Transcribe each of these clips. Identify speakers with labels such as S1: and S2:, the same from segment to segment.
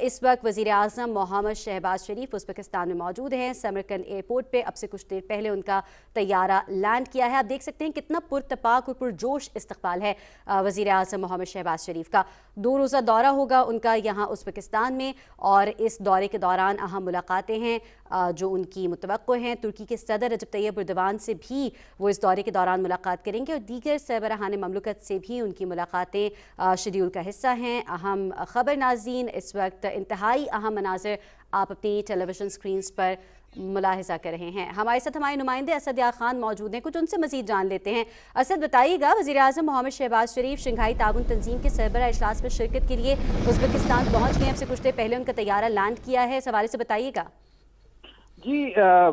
S1: इस वक्त वज़ीर आज़म मोहम्मद शहबाज शरीफ उज़्बेकिस्तान में मौजूद हैं। समरकंद एयरपोर्ट पे अब से कुछ देर पहले उनका तैयारा लैंड किया है। आप देख सकते हैं कितना पुरतपाक और पुरजोश इस्तकबाल है वज़ीर आज़म मोहम्मद शहबाज शरीफ का। 2 रोज़ा दौरा होगा उनका यहाँ उज़्बेकिस्तान में, और इस दौरे के दौरान अहम मुलाकातें हैं जो उनकी मुतवक्को हैं। तुर्की के सदर रजब तैयब एर्दोगान से भी वो इस दौरे के दौरान मुलाकात करेंगे, और दीगर सरबराहान ममलकत से भी उनकी मुलाकातें शेड्यूल का हिस्सा हैं। अहम खबर नाज़रीन, इस वक्त इंतहाई अहम मनाज़िर आप अपनी टेलीविज़न स्क्रीन्स पर मुलाहिज़ा कर रहे हैं। हमारे साथ हमारे नुमाइंदे असद यार खान मौजूद हैं, कुछ उनसे मज़ीद जान लेते हैं। असद, बताइएगा, वज़ीर आज़म मोहम्मद शहबाज शरीफ शंघाई ताउन तंजीम के सरबराह इजलास में शिरकत के लिए उज़्बेकिस्तान पहुँच गए। अब से कुछ देर पहले उनका तैयारा लैंड किया है, इस हवाले से बताइएगा।
S2: जी,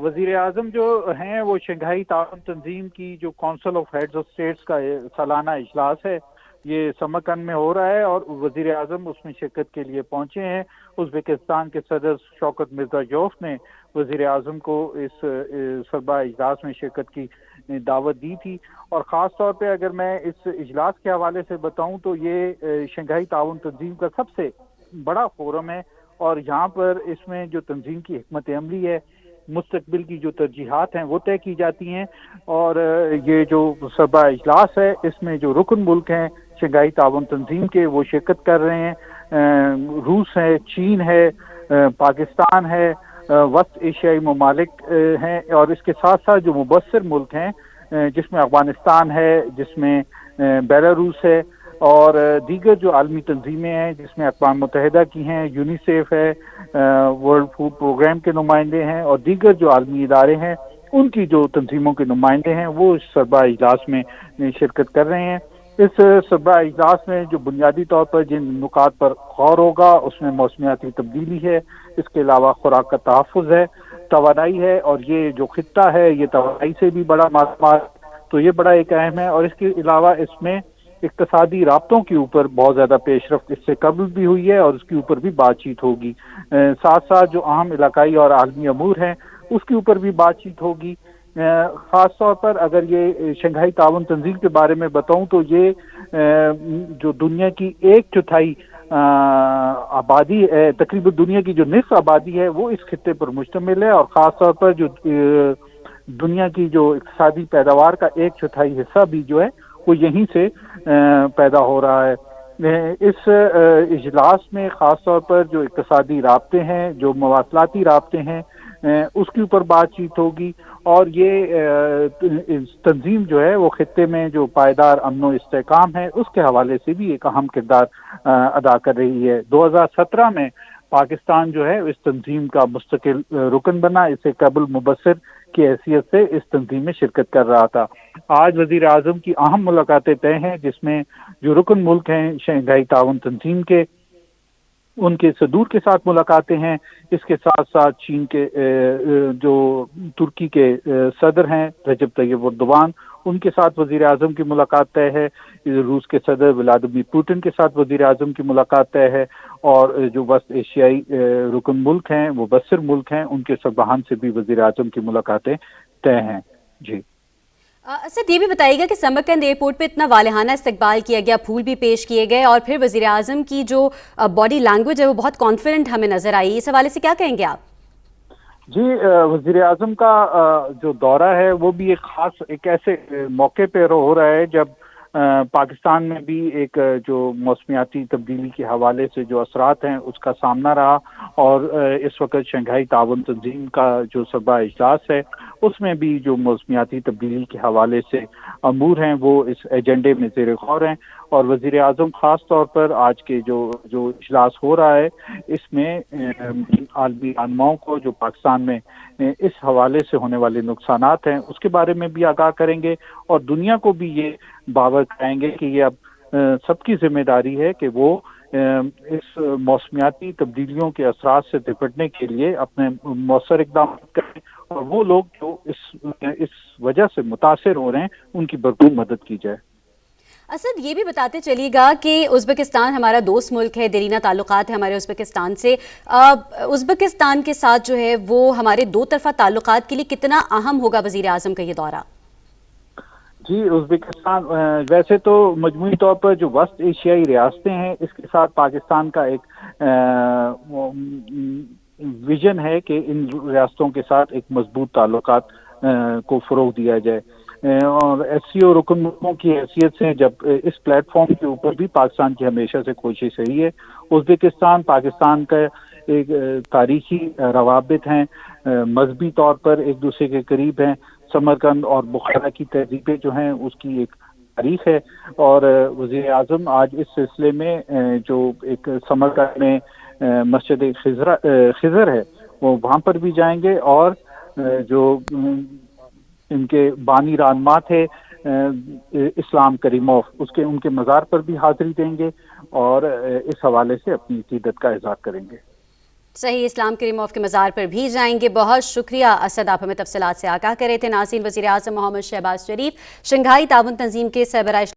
S2: वज़ीर आज़म जो हैं वो शंघाई ताउन तंजीम की जो council of heads of states का सालाना इजलास है, ये समरकंद में हो रहा है, और वज़ीर आज़म उसमें शिरकत के लिए पहुंचे हैं। उज़्बेकिस्तान के सदर शौकत मिर्ज़ायोफ ने वज़ीर आज़म को इस सरबराह इजलास में शिरकत की दावत दी थी। और ख़ास तौर पे अगर मैं इस इजलास के हवाले से बताऊं तो ये शंघाई ताउन तंजीम का सबसे बड़ा फोरम है, और यहाँ पर इसमें जो तंजीम की हिकमत अमली है, मुस्तकबिल की जो तरजीहात हैं वो तय की जाती हैं। और ये जो सरबराह इजलास है इसमें जो रुकन मुल्क हैं शंघाई ताउन तंजीम के, वो शिरकत कर रहे हैं। रूस है, चीन है, पाकिस्तान है, वस्त एशियाई ममालिक हैं, और इसके साथ साथ जो मुबस्सिर मुल्क हैं जिसमें अफगानिस्तान है, जिसमें बेलारूस है, और दीगर जो आलमी तंजीमें हैं जिसमें अक़वाम मुत्तहिदा की हैं, यूनिसेफ है, वर्ल्ड फूड प्रोग्राम के नुमाइंदे हैं, और दीगर जो आलमी इदारे हैं उनकी जो तंजीमों के नुमाइंदे हैं वो इस सरबराह इजलास में शिरकत कर रहे हैं। इस सरबराह इजलास में जो बुनियादी तौर पर जिन नुकात पर गौर होगा उसमें मौसमियाती तब्दीली है, इसके अलावा खुराक का तहफ़्फ़ुज़ है, तवानाई है, और ये जो खित्ता है ये तवानाई से भी बड़ा मालूमात, तो ये बड़ा एक अहम है। और इसके अलावा इसमें इक़्तिसादी राब्तों के ऊपर बहुत ज़्यादा पेशरफ्त इससे कबल भी हुई है, और उसके ऊपर भी बातचीत होगी। साथ साथ जो अहम इलाकाई और आलमी अमूर हैं उसके ऊपर भी बातचीत होगी। ख़ास तौर पर अगर ये शंघाई ताउन तंजीम के बारे में बताऊं तो ये जो दुनिया की 1/4 आबादी है, तकरीबन दुनिया की जो निस्फ आबादी है वो इस खित्ते पर मुश्तमिल है, और ख़ास तौर पर जो दुनिया की जो इक़्तिसादी पैदावार का 1/4 हिस्सा भी जो है वो यहीं से पैदा हो रहा है। इस इजलास में ख़ास तौर पर जो इक़्तिसादी राब्ते हैं, जो मवासलाती राब्ते हैं, उसके ऊपर बातचीत होगी। और ये तंजीम जो है वो खित्ते में जो पायदार अमन व इस्तेहकाम है उसके हवाले से भी एक अहम किरदार अदा कर रही है। 2017 में पाकिस्तान जो है इस तंजीम का मुस्तकिल रुकन बना, इसे कबल मुबस्सिर की हैसियत से इस तंजीम में शिरकत कर रहा था। आज वज़ीर आज़म की अहम मुलाकातें तय हैं, जिसमें जो रुकन मुल्क हैं शंघाई ताउन तंजीम के, उनके सदूर के साथ मुलाकातें हैं। इसके साथ साथ चीन के जो तुर्की के सदर हैं रजब तैयब एर्दोगान, उनके साथ वज़ीर आज़म की मुलाकात तय है। रूस के सदर व्लादिमीर पुतिन के साथ वज़ीर आज़म की मुलाकात तय है, और जो वस्त एशियाई रुकन मुल्क हैं, वो मुबस्सिर मुल्क हैं, उनके सरबराहान से भी वज़ीर आज़म की मुलाकातें तय हैं। जी
S1: सर, ये भी बताइएगा कि समरकंद एयरपोर्ट पे इतना वालेहाना इस्तकबाल किया गया, फूल भी पेश किए गए, और फिर वज़ीर आज़म की जो बॉडी लैंग्वेज है वो बहुत कॉन्फिडेंट हमें नज़र आई। इस हवाले से क्या कहेंगे आप?
S2: जी, वज़ीर आज़म का जो दौरा है वो भी एक ऐसे मौके पर हो रहा है जब पाकिस्तान में भी एक जो मौसमियाती तब्दीली के हवाले से जो असरात हैं उसका सामना रहा, और इस वक्त शंघाई ताउन तंजीम का जो सरबराह इजलास है उसमें भी जो मौसमियाती तब्दीली के हवाले से अमूर हैं वो इस एजेंडे में ज़ेर गौर हैं। और वज़ीर आज़म ख़ास तौर पर आज के जो इजलास हो रहा है इसमें आलमी रहनुमाओं को जो पाकिस्तान में इस हवाले से होने वाले नुकसानात हैं उसके बारे में भी आगाह करेंगे, और दुनिया को भी ये बावर कराएंगे कि ये अब सबकी जिम्मेदारी है कि वो इस मौसमियाती तब्दीलियों के असरात से निपटने के लिए अपने मौसर इक़दाम करें, और वो लोग जो इस वजह से मुतासिर हो रहे हैं उनकी भरपूर मदद की जाए।
S1: असद, ये भी बताते चलिएगा कि उज़्बेकिस्तान हमारा दोस्त मुल्क है, देरीना ताल्लुकात है हमारे उज़्बेकिस्तान से। उज़्बेकिस्तान के साथ जो है वो हमारे दो तरफ़ा ताल्लुकात के लिए कितना अहम होगा वज़ीर आज़म का ये दौरा?
S2: जी, उज़्बेकिस्तान वैसे तो मजमूई तौर पर जो वस्त एशियाई रियासतें हैं इसके साथ पाकिस्तान का एक ویژن ہے کہ ان ریاستوں کے ساتھ ایک مضبوط تعلقات کو فروغ دیا جائے، اور ایس سی او رکن ملکوں کی حیثیت سے جب اس پلیٹ فارم کے اوپر بھی پاکستان کی ہمیشہ سے کوشش رہی ہے. ازبکستان پاکستان کا ایک تاریخی روابط ہیں، مذہبی طور پر ایک دوسرے کے قریب ہیں. سمرقند اور بخارا کی تہذیبیں جو ہیں اس کی ایک تاریخ ہے، اور وزیر اعظم آج اس سلسلے میں جو ایک سمرقند میں مسجد خضر ہے وہ وہاں پر بھی جائیں گے، اور جو ان کے بانی رہنما تھے اسلام کریموف ان کے مزار پر بھی حاضری دیں گے، اور اس حوالے سے اپنی عقیدت کا اظہار کریں گے.
S1: صحیح، اسلام کریموف کے مزار پر بھی جائیں گے. بہت شکریہ اسد، آپ ہمیں تفصیلات سے آگاہ کر رہے تھے. ناظرین، وزیر اعظم محمد شہباز شریف شنگھائی تعاون تنظیم کے سربراہ